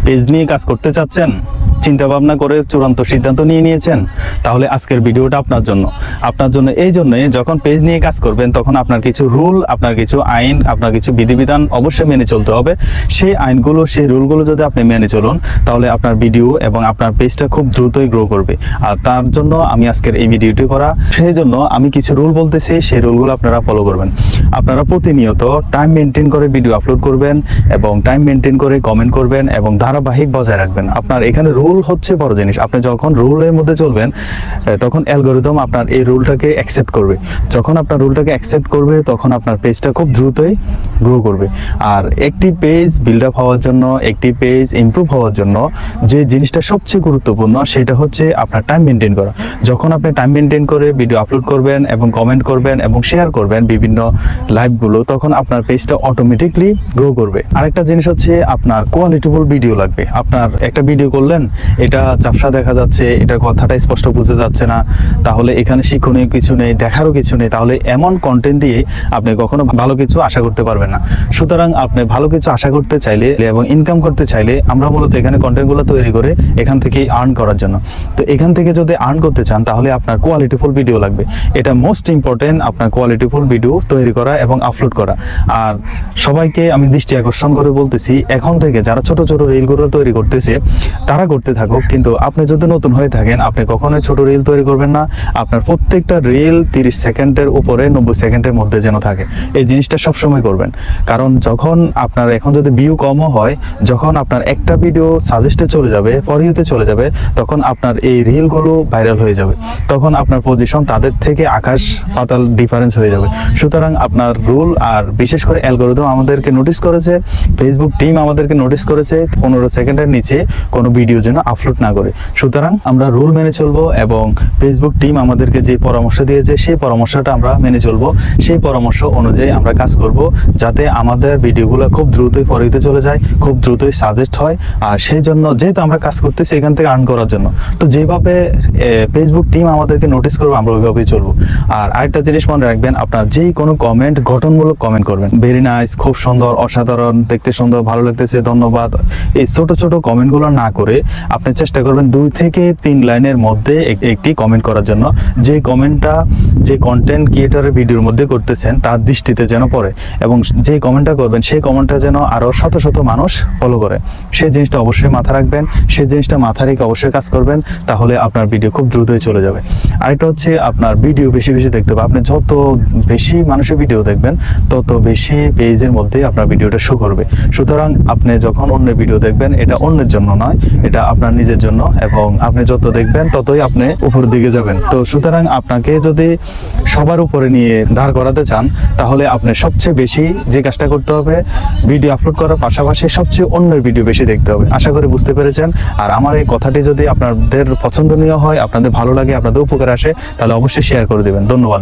Page নিয়ে কাজ করতে চাচ্ছেন, চিন্তা ভাবনা করে চূড়ান্ত সিদ্ধান্ত নিয়ে নিয়েছেন, তাহলে আজকের ভিডিওটা আপনার জন্য। এই জন্য যখন পেজ নিয়ে কাজ করবেন তখন আপনার কিছু রুল, আপনার কিছু আইন, আপনার কিছু বিধিবিধান অবশ্যই মেনে চলতে হবে। সেই আইনগুলো, সেই রুলগুলো যদি আপনি মেনে চলুন তাহলে আপনার ভিডিও এবং আপনার পেজটা খুব দ্রুতই গ্রো করবে। আর তার জন্য আমি আজকের এই ভিডিওটি করা। সেই জন্য আমি কিছু রুল বলতেছি, সেই রুলগুলো আপনারা ফলো করবেন। আপনারা প্রতিনিয়ত টাইম মেনটেন করে ভিডিও আপলোড করবেন এবং টাইম মেনটেন করে কমেন্ট করবেন এবং ধারাবাহিক বজায় রাখবেন। আপনার এখানে রুল হচ্ছে বড় জিনিস। আপনি যখন রুলের মধ্যে চলবেন তখন অ্যালগরিদম আপনার এই রুলটাকে অ্যাকসেপ্ট করবে। যখন আপনার রুলটাকে অ্যাকসেপ্ট করবে তখন আপনার পেজটা খুব দ্রুতই গ্রো করবে। আর একটি পেজ বিল্ড আপ হওয়ার জন্য, একটি পেজ ইমপ্রুভ হওয়ার জন্য যে জিনিসটা সবচেয়ে গুরুত্বপূর্ণ সেটা হচ্ছে আপনার টাইম মেনটেন করা। যখন আপনি টাইম মেনটেন করে ভিডিও আপলোড করবেন এবং কমেন্ট করবেন এবং শেয়ার করবেন বিভিন্ন লাইভগুলো, তখন আপনার পেজটা অটোমেটিকলি গ্রো করবে। আরেকটা জিনিস হচ্ছে আপনার কোয়ালিটিফুল ভিডিও লাগবে। আপনার একটা ভিডিও করলেন, এটা ঝাপসা দেখা যাচ্ছে, এটার কথাটা স্পষ্ট বুঝে যাচ্ছে না, তাহলে এখানে শিক্ষণীয় কিছু নেই, দেখারও কিছু নেই, তাহলে এমন কন্টেন্ট দিয়ে আপনি কখনো ভালো কিছু আশা করতে পারবেন না। সুতরাং আপনি ভালো কিছু আশা করতে চাইলে এবং ইনকাম করতে চাইলে আমরা মূলত এখানে কন্টেন্টগুলো তৈরি করে এখান থেকে আর্ন করার জন্য। তো এখান থেকে যদি আর্ন করতে চান তাহলে আপনার কোয়ালিটিফুল ভিডিও লাগবে। এটা মোস্ট ইম্পর্টেন্ট, আপনার কোয়ালিটিফুল ভিডিও তৈরি করা এবং আপলোড করা। আর সবাইকে আমি দৃষ্টি আকর্ষণ করে বলতেছি, এখন থেকে যারা ছোট ছোট রিলগুলো তৈরি করতেছে তারা করতে থাকুক, কিন্তু আপনি যদি নতুন হয়ে থাকেন আপনি কখনোই ছোট রিল তৈরি করবেন না। আপনার প্রত্যেকটা রিল 30 সেকেন্ডের উপরে 90 সেকেন্ডের মধ্যে যেন থাকে, এই জিনিসটা সবসময় করবেন। কারণ যখন আপনার এখন যদি ভিউ কমও হয়, যখন আপনার একটা ভিডিও সাজেস্টে চলে যাবে, ফর ইউতে চলে যাবে, তখন আপনার এই রিলগুলো ভাইরাল হয়ে যাবে, তখন আপনার পজিশন তাদের থেকে আকাশ পাতাল ডিফারেন্স হয়ে যাবে। সুতরাং আপনার রুল, আর বিশেষ করে অ্যালগরিদম আমাদেরকে নোটিস করেছে, ফেসবুক টিম আমাদেরকে নোটিস করেছে 15 সেকেন্ডের নিচে কোনো ভিডিও যেন আপলোড না করে। সুতরাং আমরা রুল মেনে চলবো এবং ফেসবুক টিম আমাদেরকে যে পরামর্শ দিয়েছে সেই পরামর্শটা আমরা মেনে চলবো। সেই পরামর্শ অনুযায়ী আমরা কাজ করব যাতে আমাদের ভিডিওগুলো খুব দ্রুতই পরিতে চলে যায়, খুব দ্রুতই সাজেস্ট হয়। আর সেই জন্য যেহেতু আমরা কাজ করতেছি এখান থেকে আর্ন করার জন্য, তো যেভাবে ফেসবুক টিম আমাদেরকে নোটিস করবো আমরা ওইভাবেই চলবো। আর আরেকটা জিনিস মনে রাখবেন, আপনার যেই কোনো কমেন্ট গঠনমূলক কমেন্ট করবেন। ভেরি নাইস, খুব সুন্দর, অসাধারণ, দেখতে সুন্দর, ভালো লাগতেছে, ধন্যবাদ, এই ছোট ছোট কমেন্টগুলো না করে আপনি চেষ্টা করবেন 2 থেকে 3 লাইনের মধ্যে একটি কমেন্ট করার জন্য। যে কমেন্টটা যে কন্টেন্ট ক্রিয়েটরের ভিডিওর মধ্যে করতেছেন তার দৃষ্টিতে যেন পড়ে, এবং যে কমেন্টটা করবেন সেই কমেন্টটা যেন আরো শত শত মানুষ ফলো করে। সেই জিনিসটা অবশ্যই মাথা রাখবেন, সেই জিনিসটা মাথা রেখে অবশ্যই কাজ করবেন, তাহলে আপনার ভিডিও খুব দ্রুতই চলে যাবে। আরেকটা হচ্ছে আপনার ভিডিও বেশি বেশি দেখতে হবে। আপনি যত বেশি মানুষের ভিডিও দেখবেন তত বেশি পেজের মধ্যে আপনার ভিডিওটা শো করবে। সুতরাং আপনি যখন অন্যের ভিডিও দেখবেন, এটা অন্যের জন্য নয়, এটা আপনার নিজের জন্য, এবং আপনি যত দেখবেন ততই আপনি উপরের দিকে যাবেন। তো সুতরাং আপনাকে যদি সবার উপরে নিয়ে দাঁড় করাতে চান তাহলে আপনি সবচেয়ে বেশি যে কাজটা করতে হবে, ভিডিও আপলোড করার পাশাপাশি সবচেয়ে অন্যের ভিডিও বেশি দেখতে হবে। আশা করি বুঝতে পেরেছেন। আর আমার এই কথাটি যদি আপনাদের পছন্দনীয় হয়, আপনাদের ভালো লাগে, আপনাদের উপকার আসে, তাহলে অবশ্যই শেয়ার করে দেবেন। ধন্যবাদ।